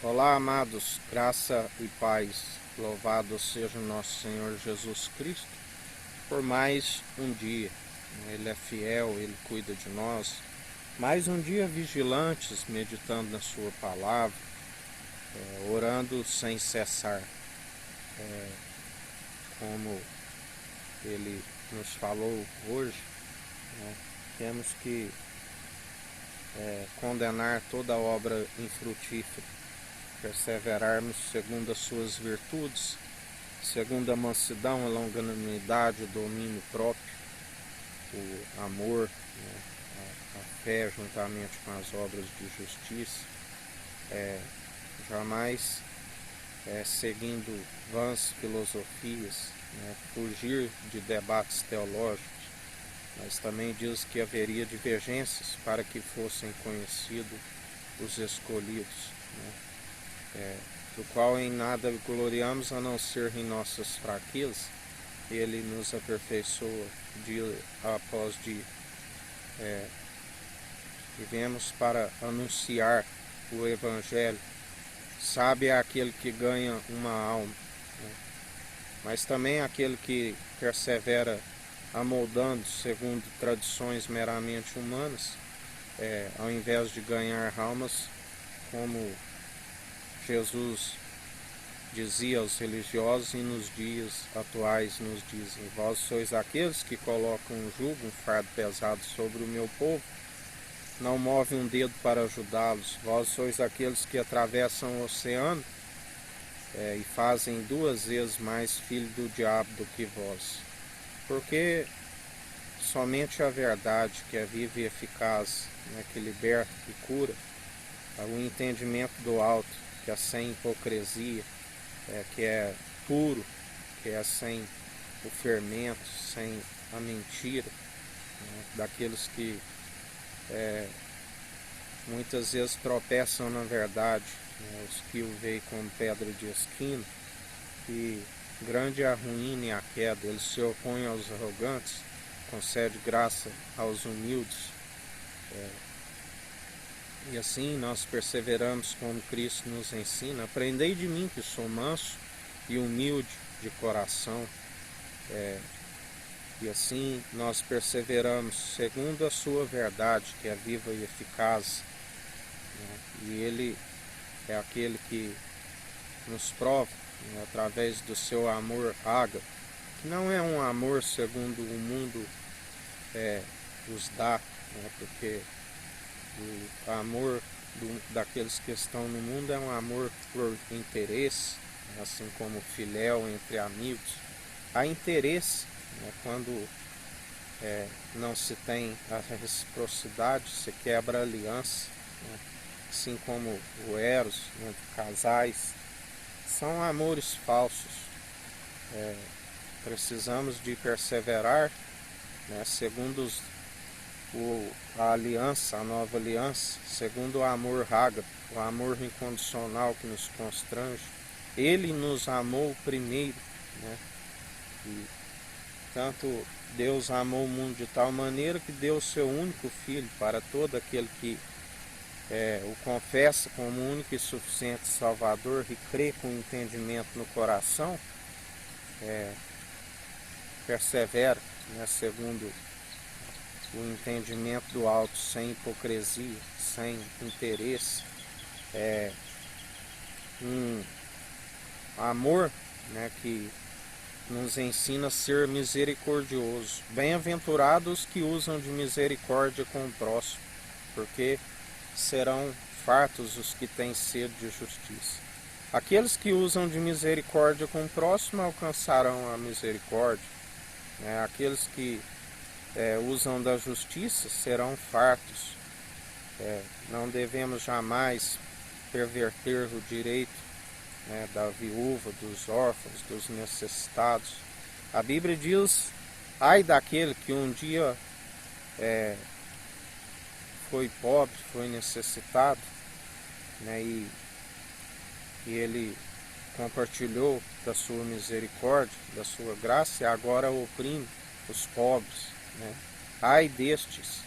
Olá, amados, graça e paz, louvado seja o nosso Senhor Jesus Cristo por mais um dia. Ele é fiel, Ele cuida de nós. Mais um dia vigilantes, meditando na Sua palavra, orando sem cessar, como Ele nos falou hoje. Temos que condenar toda obra infrutífera, perseverarmos segundo as suas virtudes, segundo a mansidão, a longanimidade, o domínio próprio, o amor, a fé juntamente com as obras de justiça, jamais seguindo vãs filosofias, fugir de debates teológicos, mas também diz que haveria divergências para que fossem conhecidos os escolhidos, do qual em nada gloriamos a não ser em nossas fraquezas. Ele nos aperfeiçoa dia após dia. Vivemos para anunciar o Evangelho. Sabe é aquele que ganha uma alma, mas também aquele que persevera amoldando segundo tradições meramente humanas, ao invés de ganhar almas, como Jesus dizia aos religiosos e nos dias atuais nos dizem: vós sois aqueles que colocam um jugo, um fardo pesado sobre o meu povo, não movem um dedo para ajudá-los. Vós sois aqueles que atravessam o oceano e fazem 2 vezes mais filho do diabo do que vós. Porque somente a verdade, que é viva e eficaz, que liberta e cura, o entendimento do alto, que é sem hipocrisia, que é puro, que é sem o fermento, sem a mentira, daqueles que muitas vezes tropeçam na verdade, os que o veem como pedra de esquina, e grande é a ruína e a queda. Ele se opõe aos arrogantes, concede graça aos humildes, e assim nós perseveramos como Cristo nos ensina. Aprendei de mim, que sou manso e humilde de coração, e assim nós perseveramos segundo a sua verdade, que é viva e eficaz, e Ele é aquele que nos prova, através do seu amor ágape, que não é um amor segundo o mundo os dá, porque o amor daqueles que estão no mundo é um amor por interesse, assim como filéu entre amigos. Há interesse, quando não se tem a reciprocidade, se quebra a aliança, assim como o eros entre casais. São amores falsos. Precisamos de perseverar, segundo a aliança, a nova aliança, segundo o amor ágape, o amor incondicional que nos constrange. Ele nos amou primeiro, e tanto Deus amou o mundo de tal maneira que deu o seu único Filho para todo aquele que o confessa como único e suficiente Salvador e crê com entendimento no coração, persevera, segundo o entendimento do alto, sem hipocrisia, sem interesse, um amor, que nos ensina a ser misericordioso. Bem-aventurados que usam de misericórdia com o próximo, porque serão fartos os que têm sede de justiça. Aqueles que usam de misericórdia com o próximo alcançarão a misericórdia. Aqueles que usam da justiça serão fartos. Não devemos jamais perverter o direito da viúva, dos órfãos, dos necessitados. A Bíblia diz: ai daquele que um dia foi pobre, foi necessitado, e ele compartilhou da sua misericórdia, da sua graça, e agora oprime os pobres. Ai destes,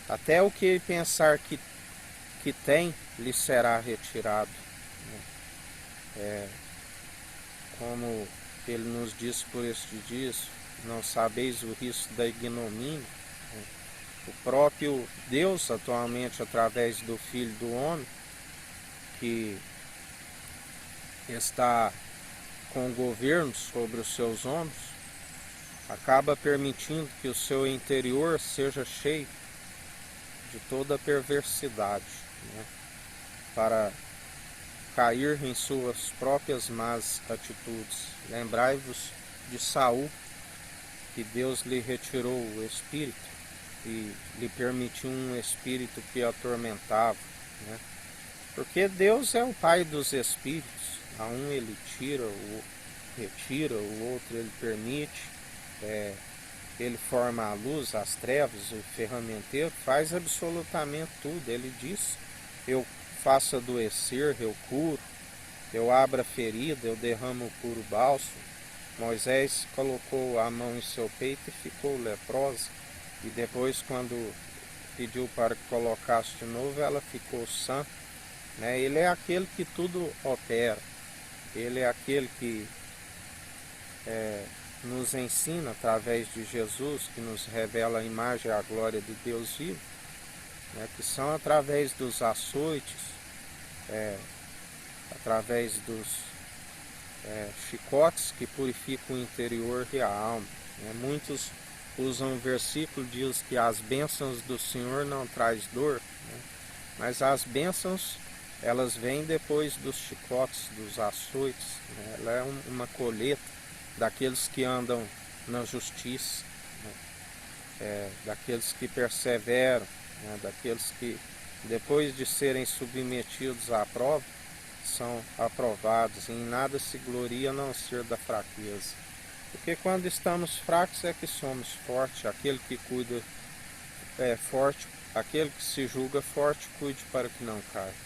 até o que pensar que tem lhe será retirado. Como ele nos disse por estes dias, não sabeis o risco da ignomínia. O próprio Deus, atualmente, através do Filho do Homem, que está com o governo sobre os seus ombros, acaba permitindo que o seu interior seja cheio de toda a perversidade, para cair em suas próprias más atitudes. Lembrai-vos de Saul, que Deus lhe retirou o espírito e lhe permitiu um espírito que o atormentava, Porque Deus é o Pai dos espíritos. A um ele tira, o retira, o outro ele permite. Ele forma a luz, as trevas, o ferramenteiro, faz absolutamente tudo. Ele diz: eu faço adoecer, eu curo, eu abro a ferida, eu derramo o puro bálsamo. Moisés colocou a mão em seu peito e ficou leprosa. E depois, quando pediu para que colocasse de novo, ela ficou sã. Ele é aquele que tudo opera. Ele é aquele que nos ensina através de Jesus, que nos revela a imagem e a glória de Deus vivo, que são através dos açoites, através dos chicotes que purificam o interior e a alma. Muitos usam o versículo, diz que as bênçãos do Senhor não traz dor, mas as bênçãos elas vêm depois dos chicotes, dos açoites. Ela é uma colheita daqueles que andam na justiça, daqueles que perseveram, daqueles que, depois de serem submetidos à prova, são aprovados. Em nada se gloria a não ser da fraqueza. Porque quando estamos fracos é que somos fortes. Aquele que cuida é forte, aquele que se julga forte, cuide para que não caia.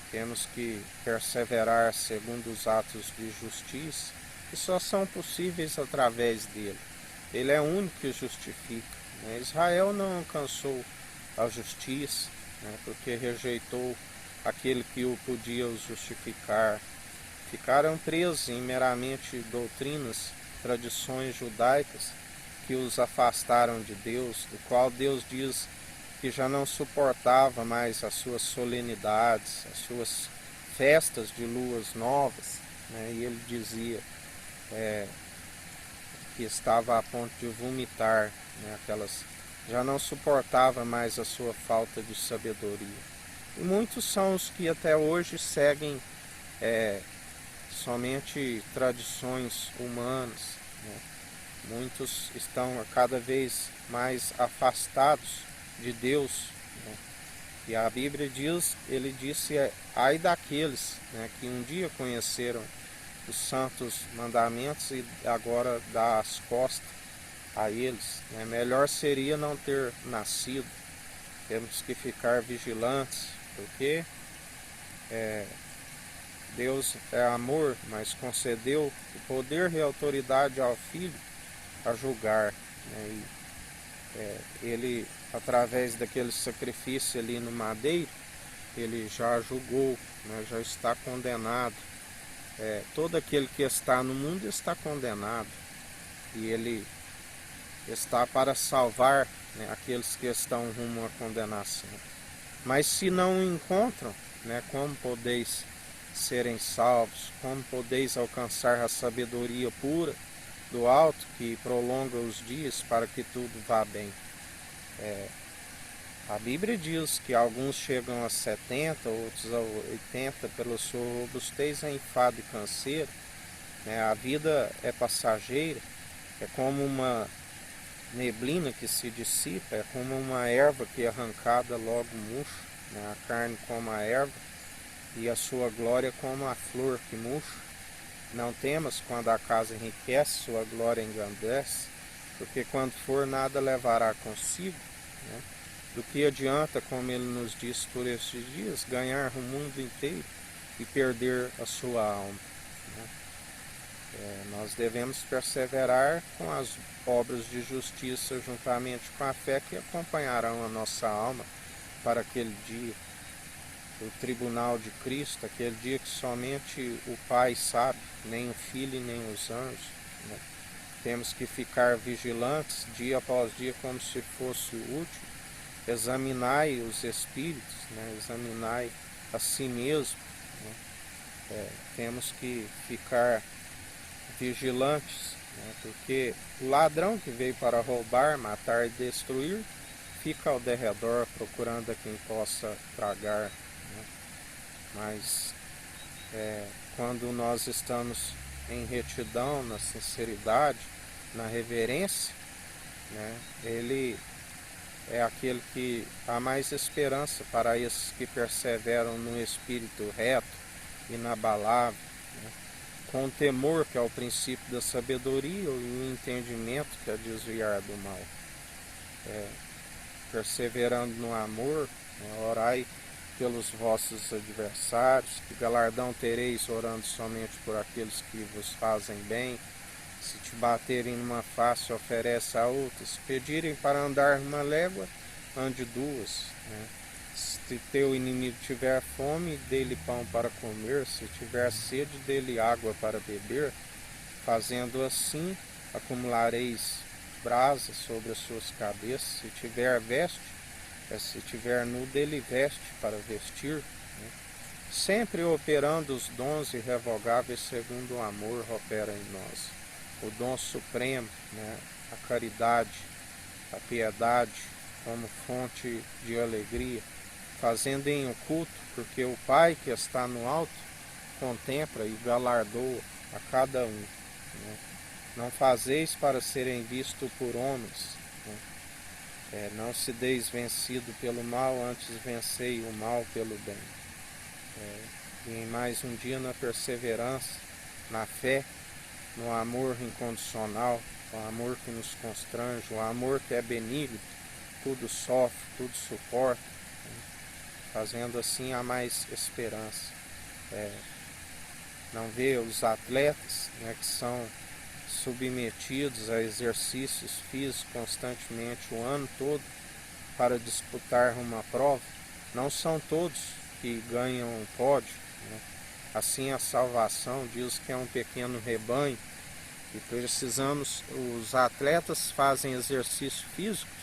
Temos que perseverar segundo os atos de justiça, que só são possíveis através dele. Ele é o único que justifica. Israel não alcançou a justiça, porque rejeitou aquele que o podia justificar. Ficaram presos em meramente doutrinas, tradições judaicas que os afastaram de Deus, do qual Deus diz que já não suportava mais as suas solenidades, as suas festas de luas novas, e ele dizia que estava a ponto de vomitar, já não suportava mais a sua falta de sabedoria. E muitos são os que até hoje seguem somente tradições humanas. Muitos estão cada vez mais afastados de Deus. E a Bíblia diz, ele disse, ai daqueles que um dia conheceram os santos mandamentos e agora dá as costas a eles. Melhor seria não ter nascido. Temos que ficar vigilantes, porque Deus é amor, mas concedeu o poder e a autoridade ao Filho a julgar. Ele, através daquele sacrifício ali no madeiro, ele já julgou, já está condenado. Todo aquele que está no mundo está condenado. E ele está para salvar aqueles que estão rumo à condenação. Mas se não o encontram, como podeis serem salvos? Como podeis alcançar a sabedoria pura do alto, que prolonga os dias para que tudo vá bem? A Bíblia diz que alguns chegam a 70, outros a 80, pela sua robustez a enfado e canseiro. A vida é passageira, é como uma neblina que se dissipa, é como uma erva que é arrancada logo murcha, a carne como a erva e a sua glória como a flor que murcha. Não temas quando a casa enriquece, sua glória engrandece, porque quando for nada levará consigo. Do que adianta, como ele nos disse por estes dias, ganhar o mundo inteiro e perder a sua alma? Nós devemos perseverar com as obras de justiça juntamente com a fé que acompanharão a nossa alma para aquele dia. o tribunal de Cristo, aquele dia que somente o Pai sabe, nem o Filho e nem os anjos, né? Temos que ficar vigilantes dia após dia como se fosse o último. Examinai os espíritos, né? Examinai a si mesmo, né? Temos que ficar vigilantes, né? Porque o ladrão que veio para roubar, matar e destruir, fica ao derredor procurando a quem possa tragar, né? Mas quando nós estamos em retidão, na sinceridade, na reverência, né? Ele é aquele que há mais esperança para esses que perseveram no espírito reto, inabalável, né? Com o temor, que é o princípio da sabedoria, e o entendimento, que é desviar do mal. Perseverando no amor, né? Orai pelos vossos adversários, que galardão tereis orando somente por aqueles que vos fazem bem. Se te baterem numa face, oferece a outra. Se pedirem para andar uma légua, ande duas, né? Se teu inimigo tiver fome, dê-lhe pão para comer. Se tiver sede, dê-lhe água para beber. Fazendo assim, acumulareis brasas sobre as suas cabeças. Se tiver veste, se tiver nu, dê-lhe veste para vestir, né? Sempre operando os dons irrevogáveis segundo o amor opera em nós. O dom supremo, né? A caridade, a piedade como fonte de alegria, fazendo em oculto, porque o Pai que está no alto contempla e galardoa a cada um, né? Não fazeis para serem vistos por homens, né? Não se deis vencido pelo mal, antes vencei o mal pelo bem. E em mais um dia na perseverança, na fé, no amor incondicional, o amor que nos constrange, o amor que é benigno, tudo sofre, tudo suporta, né? Fazendo assim há mais esperança. Não vê os atletas, né, que são submetidos a exercícios físicos constantemente o ano todo para disputar uma prova, não são todos que ganham um pódio, né? Assim a salvação diz que é um pequeno rebanho e precisamos, os atletas fazem exercícios físicos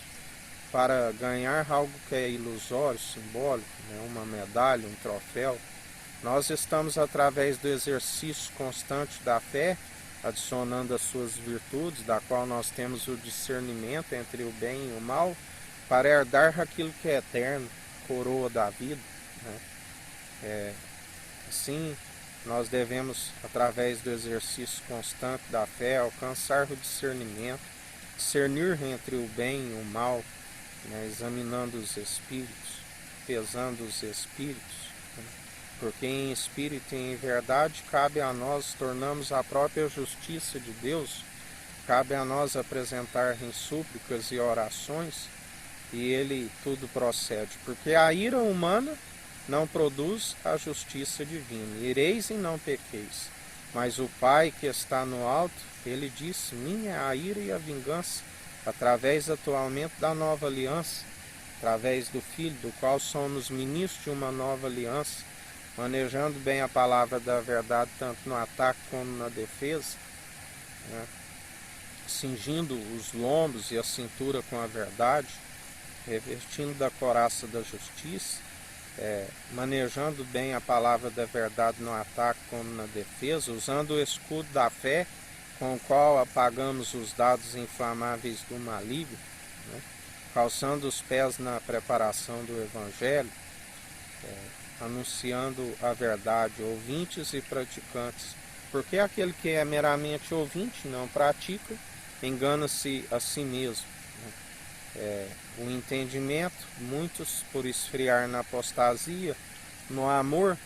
para ganhar algo que é ilusório, simbólico, né? Uma medalha, um troféu. Nós estamos através do exercício constante da fé, adicionando as suas virtudes, da qual nós temos o discernimento entre o bem e o mal, para herdar aquilo que é eterno, coroa da vida, né? Assim, nós devemos, através do exercício constante da fé, alcançar o discernimento, discernir entre o bem e o mal, né? Examinando os espíritos, pesando os espíritos, né? Porque em espírito e em verdade cabe a nós tornarmos a própria justiça de Deus, cabe a nós apresentar em súplicas e orações, e ele tudo procede, porque a ira humana não produz a justiça divina. Ireis e não pequeis. Mas o Pai que está no alto, ele disse, minha é a ira e a vingança, através atualmente da nova aliança, através do Filho, do qual somos ministros de uma nova aliança, manejando bem a palavra da verdade, tanto no ataque como na defesa, né? Cingindo os lombos e a cintura com a verdade, revestindo da couraça da justiça, manejando bem a palavra da verdade no ataque como na defesa, usando o escudo da fé, com o qual apagamos os dados inflamáveis do maligno, né? Calçando os pés na preparação do Evangelho, anunciando a verdade, ouvintes e praticantes, porque aquele que é meramente ouvinte, não pratica, engana-se a si mesmo, né? O entendimento, muitos por esfriar na apostasia, no amor,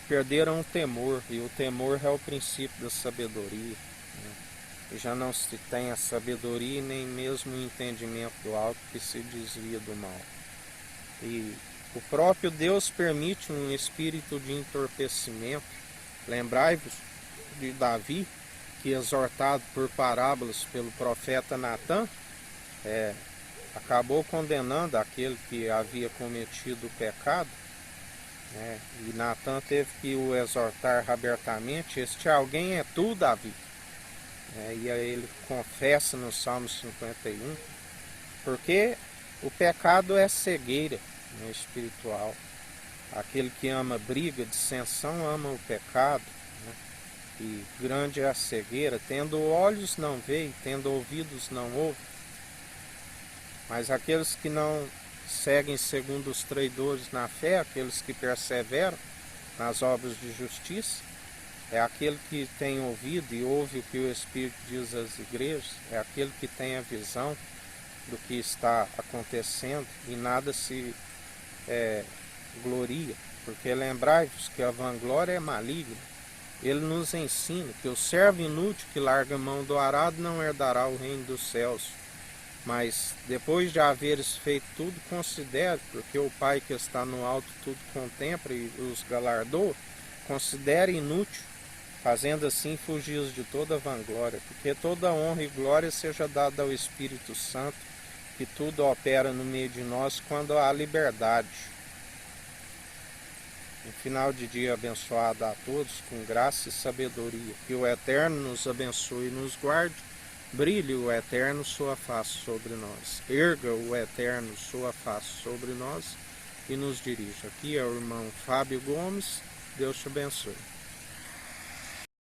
perderam o temor, e o temor é o princípio da sabedoria, né? E já não se tem a sabedoria nem mesmo o entendimento do alto, que se desvia do mal. E o próprio Deus permite um espírito de entorpecimento. Lembrai-vos de Davi, que exortado por parábolas pelo profeta Natã, acabou condenando aquele que havia cometido o pecado, né? E Natan teve que o exortar abertamente. Este alguém é tu, Davi. E aí ele confessa no Salmo 51, porque o pecado é cegueira, né, espiritual. Aquele que ama briga, dissensão, ama o pecado, né? E grande é a cegueira. Tendo olhos não vê, tendo ouvidos não ouve. Mas aqueles que não seguem segundo os traidores na fé, aqueles que perseveram nas obras de justiça, é aquele que tem ouvido e ouve o que o Espírito diz às igrejas, é aquele que tem a visão do que está acontecendo e nada se gloria, porque lembrai-vos que a vanglória é maligna. Ele nos ensina que o servo inútil que larga a mão do arado não herdará o reino dos céus. Mas depois de haveres feito tudo, considere, porque o Pai que está no alto tudo contempla e os galardoa, considere inútil, fazendo assim fugir de toda vanglória, porque toda honra e glória seja dada ao Espírito Santo, que tudo opera no meio de nós quando há liberdade. Um final de dia abençoado a todos, com graça e sabedoria. Que o Eterno nos abençoe e nos guarde. Brilhe o Eterno sua face sobre nós. Erga o Eterno sua face sobre nós e nos dirija. Aqui é o irmão Fábio Gomes. Deus te abençoe.